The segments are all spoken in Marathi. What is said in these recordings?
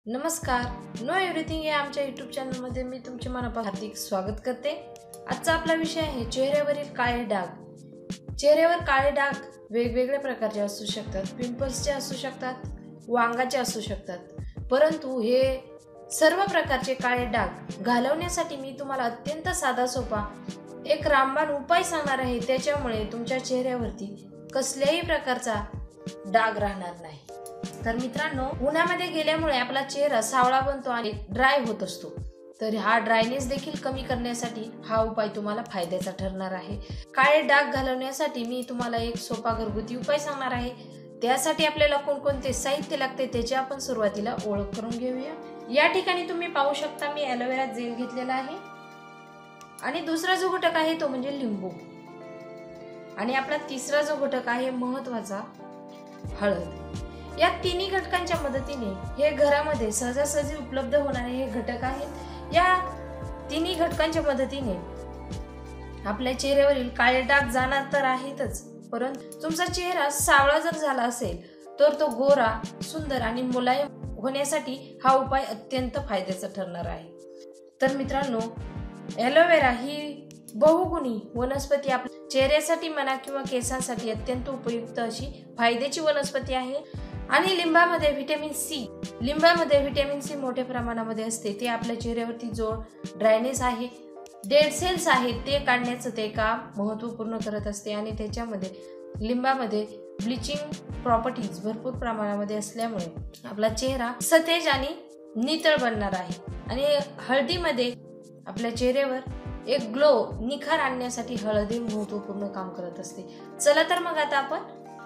नमस्कार, नो एव्हरीथिंग या आमच्या यूट्यूब चॅनलमध्ये मी तुमचे मनापासून हार्दिक स्वागत करते। आजचा आपला विषय आहे चेहऱ्यावरील काळे डाग। चेहऱ्यावर काळे डाग वेगवेगळ्या प्रकारचे असू शकतात, पिंपल्सचे असू शकतात, वांगाचे असू शकतात, परंतु हे सर्व प्रकारचे काळे डाग घालवण्यासाठी मी तुम्हाला अत्यंत साधा सोपा एक रामबाण उपाय सांगणार आहे। त्याच्यामुळे तुमच्या चेहऱ्यावरती कसल्याही प्रकारचा डाग राहणार नाही। तर मित्रांनो, उन्हामध्ये गेल्यामुळे आपला चेहरा सावळा बनतो आणि ड्राय होत असतो, तर हा ड्रायनेस देखील कमी करण्यासाठी हा उपाय तुम्हाला फायद्याचा ठरणार आहे। काळे डाग घालवण्यासाठी मी तुम्हाला एक सोपा घरगुती उपाय सांगणार आहे। त्यासाठी आपल्याला कोणकोणते साहित्य लागते त्याची आपण सुरुवातीला ओळख करून घेऊया। या ठिकाणी तुम्ही पाहू शकता मी ॲलोवेरा जेल घेतलेला आहे आणि दुसरा जो घटक आहे तो म्हणजे लिंबू आणि आपला तिसरा जो घटक आहे महत्त्वाचा हळद। या तिन्ही घटकांच्या मदतीने हे घरामध्ये सहजासहजी उपलब्ध होणारे हे घटक आहेत। या तिन्ही घटकांच्या मदतीने आपल्या चेहऱ्यावरील काळे डाग जाणार तर आहेतच, परंतु तुमचा चेहरा सावळा जर झाला असेल तर तो गोरा, सुंदर आणि मुलायम होण्यासाठी हा उपाय अत्यंत फायद्याचा ठरणार आहे। तर मित्रांनो, ॲलोवेरा ही बहुगुणी वनस्पती आपल्या चेहऱ्यासाठी म्हणा किंवा केसांसाठी अत्यंत उपयुक्त अशी फायद्याची वनस्पती आहे। आणि लिंबामध्ये व्हिटॅमिन सी मोठ्या प्रमाणामध्ये असते। ते आपल्या चेहऱ्यावरती जो ड्रायनेस आहे, डेड सेल्स आहेत ते काढण्याचं ते काम महत्त्वपूर्ण करत असते आणि त्याच्यामध्ये लिंबामध्ये ब्लिचिंग प्रॉपर्टीज भरपूर प्रमाणामध्ये असल्यामुळे आपला चेहरा सतेज आणि नितळ बनणार आहे। आणि हळदीमध्ये आपल्या चेहऱ्यावर एक ग्लो, निखार आणण्यासाठी हळद हे महत्त्वपूर्ण काम करत असते। चला तर मग आता आपण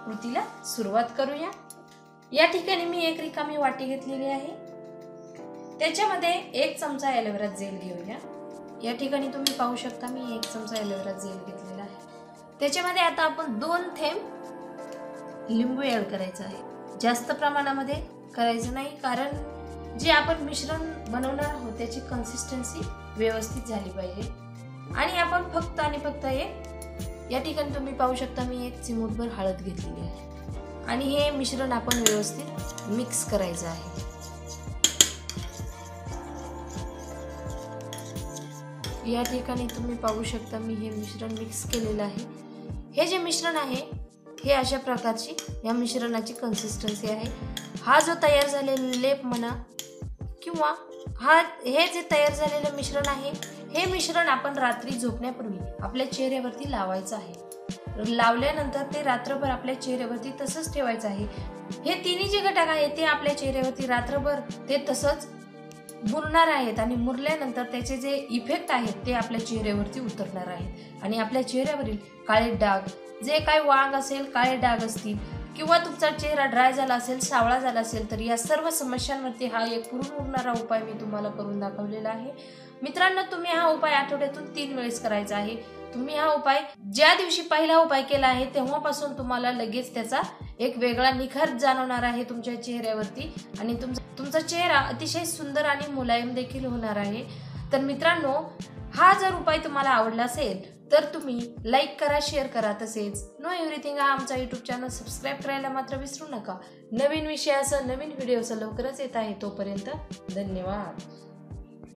कृतीला सुरुवात करूया। या ठिकाणी मी एक रिकामी वाटी घेतलेली आहे, त्याच्यामध्ये 1 चमचा ॲलोवेरा जेल घेऊया। या ठिकाणी तुम्ही पाहू शकता मी 1 चमचा ॲलोवेरा जेल घेतलेला आहे। त्याच्यामध्ये आता आपण 2 थेंब लिंबू ऍड करायचं आहे। जास्त प्रमाणामध्ये करायचं नाही, कारण जे आपण मिश्रण बनवणार आहोत त्याची कन्सिस्टन्सी व्यवस्थित झाली पाहिजे। आणि आपण फक्त या ठिकाणी तुम्ही पाहू शकता मी 1 चिमूटभर हळद घेतलेली आहे आणि हे मिश्रण आपण व्यवस्थित मिक्स करायचं आहे। या ठिकाणी तुम्ही पाहू शकता मी हे मिश्रण मिक्स केलेलं आहे। हे जे मिश्रण आहे हे अशा प्रकारची या मिश्रणाची कन्सिस्टन्सी आहे। हा जो तयार झालेला लेप म्हणा किंवा हे जे तयार झालेलं मिश्रण आहे, हे मिश्रण आपण रात्री झोपण्यापूर्वी आपल्या चेहऱ्यावरती लावायचं आहे। लावल्यानंतर ते रात्रभर आपल्या चेहऱ्यावरती तसंच ठेवायचं आहे। हे तिन्ही जे घटक आहेत ते आपल्या चेहऱ्यावरती रात्रभर ते तसंच मुरणार आहेत आणि मुरल्यानंतर त्याचे जे इफेक्ट आहेत ते आपल्या चेहऱ्यावरती उतरणार आहेत आणि आपल्या चेहऱ्यावरील काळे डाग, जे काय वांग असेल, काळे डाग असतील किंवा तुमचा चेहरा ड्राय झाला असेल, सावळा झाला असेल, तर या सर्व समस्यांवरती हा एक पुरून उरणारा उपाय मी तुम्हाला करून दाखवलेला आहे। मित्रांनो, तुम्ही हा उपाय आठवड्यातून 3 वेळेस करायचा आहे। तुम्ही हा उपाय ज्या दिवशी पहिला उपाय केला आहे तेव्हापासून तुम्हाला लगेच त्याचा एक वेगळा निखार जाणवणार आहे तुमच्या चेहऱ्यावरती आणि तुमचा चेहरा अतिशय सुंदर आणि मुलायम देखील होणार आहे। तर मित्रांनो, हा जर उपाय तुम्हाला आवडला असेल तर तुम्ही लाईक करा, शेअर करा, तसेच नो एव्हरीथिंग हा आमचा यूट्यूब चॅनल सबस्क्राईब करायला मात्र विसरू नका। नवीन विषयासह, नवीन व्हिडिओसह लवकरच येत आहे। तोपर्यंत धन्यवाद।